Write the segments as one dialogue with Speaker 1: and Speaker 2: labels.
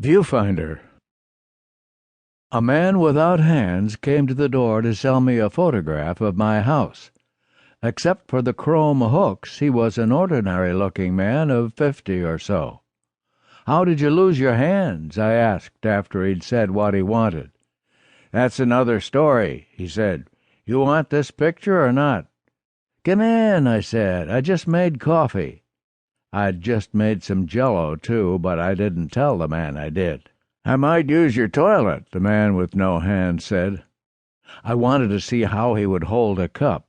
Speaker 1: Viewfinder. A man without hands came to the door to sell me a photograph of my house. Except for the chrome hooks, he was an ordinary-looking man of 50 or so. "How did you lose your hands?" I asked after he'd said what he wanted. "That's another story," he said. "You want this picture or not?" "Come in," I said. "I just made coffee." I'd just made some Jell-O, too, but I didn't tell the man I did. "I might use your toilet," the man with no hands said. I wanted to see how he would hold a cup.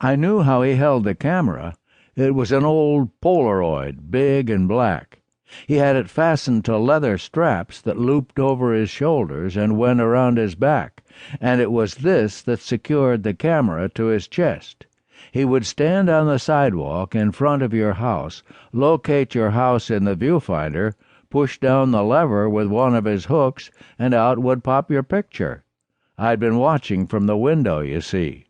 Speaker 1: I knew how he held the camera. It was an old Polaroid, big and black. He had it fastened to leather straps that looped over his shoulders and went around his back, and it was this that secured the camera to his chest. He would stand on the sidewalk in front of your house, locate your house in the viewfinder, push down the lever with one of his hooks, and out would pop your picture. I'd been watching from the window, you see.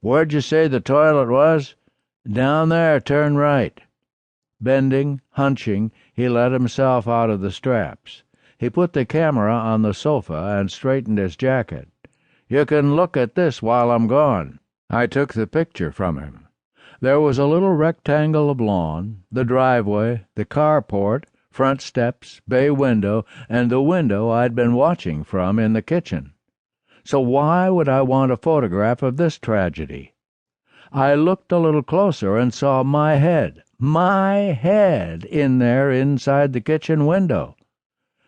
Speaker 1: "Where'd you say the toilet was?" "Down there, turn right." Bending, hunching, he let himself out of the straps. He put the camera on the sofa and straightened his jacket. "You can look at this while I'm gone." I took the picture from him. There was a little rectangle of lawn, the driveway, the carport, front steps, bay window, and the window I'd been watching from in the kitchen. So why would I want a photograph of this tragedy? I looked a little closer and saw my head in there inside the kitchen window.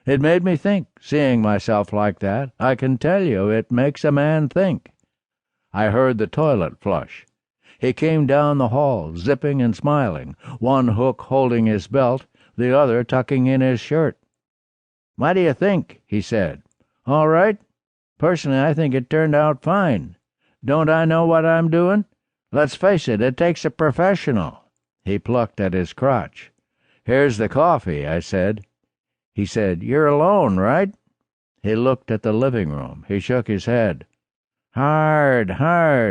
Speaker 1: It made me think, seeing myself like that. I can tell you, it makes a man think. I heard the toilet flush. He came down the hall, zipping and smiling, one hook holding his belt, the other tucking in his shirt. "What do you think?" he said. "All right? Personally, I think it turned out fine. Don't I know what I'm doing? Let's face it, it takes a professional." He plucked at his crotch. "Here's the coffee," I said. He said, "You're alone, right?" He looked at the living room. He shook his head. Hard,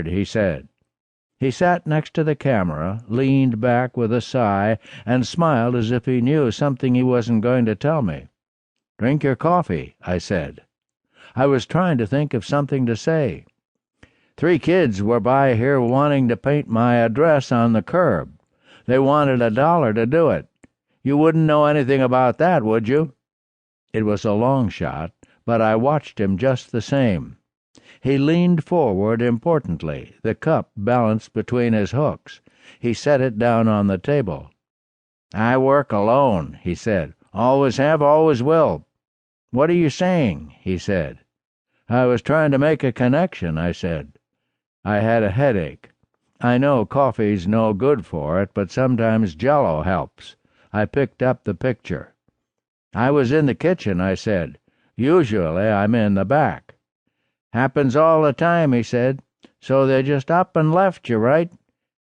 Speaker 1: he said. He sat next to the camera, leaned back with a sigh, and smiled as if he knew something he wasn't going to tell me. "Drink your coffee," I said. I was trying to think of something to say. "3 kids were by here wanting to paint my address on the curb. They wanted $1 to do it. You wouldn't know anything about that, would you?" It was a long shot, but I watched him just the same. He leaned forward importantly, the cup balanced between his hooks. He set it down on the table. "I work alone," he said. "Always have, always will." "What are you saying?" he said. "I was trying to make a connection," I said. I had a headache. I know coffee's no good for it, but sometimes Jell-O helps. I picked up the picture. "I was in the kitchen," I said. "Usually I'm in the back." "Happens all the time," he said. "So they just up and left you, right?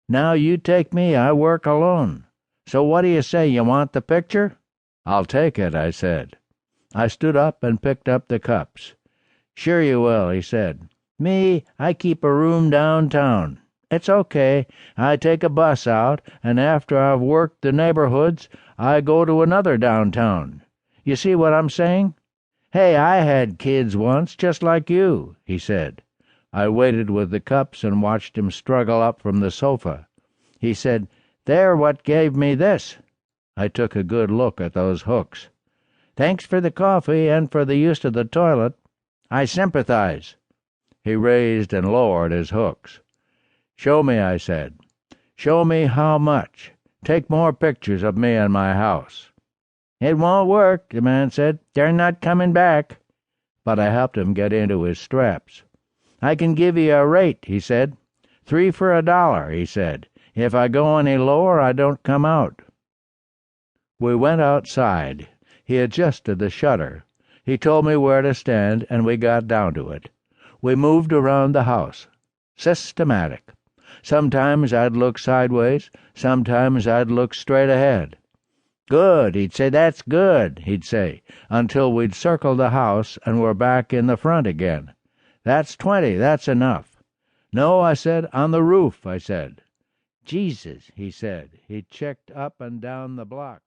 Speaker 1: Now you take me, I work alone. So what do you say, you want the picture?" "I'll take it," I said. I stood up and picked up the cups. "Sure you will," he said. "Me, I keep a room downtown. It's okay. I take a bus out, and after I've worked the neighborhoods, I go to another downtown. You see what I'm saying? Hey, I had kids once, just like you," he said. I waited with the cups and watched him struggle up from the sofa. He said, "They're what gave me this." I took a good look at those hooks. "Thanks for the coffee and for the use of the toilet. I sympathize." He raised and lowered his hooks. "Show me," I said. "Show me how much. Take more pictures of me and my house." "It won't work," the man said. "They're not coming back." But I helped him get into his straps. "I can give you a rate," he said. "3 for $1, he said. "If I go any lower, I don't come out." We went outside. He adjusted the shutter. He told me where to stand, and we got down to it. We moved around the house. Systematic. Sometimes I'd look sideways. Sometimes I'd look straight ahead. "Good," he'd say. "That's good," he'd say, until we'd circled the house and were back in the front again. "That's 20. That's enough." "No," I said. "On the roof," I said. "Jesus," he said. He checked up and down the block.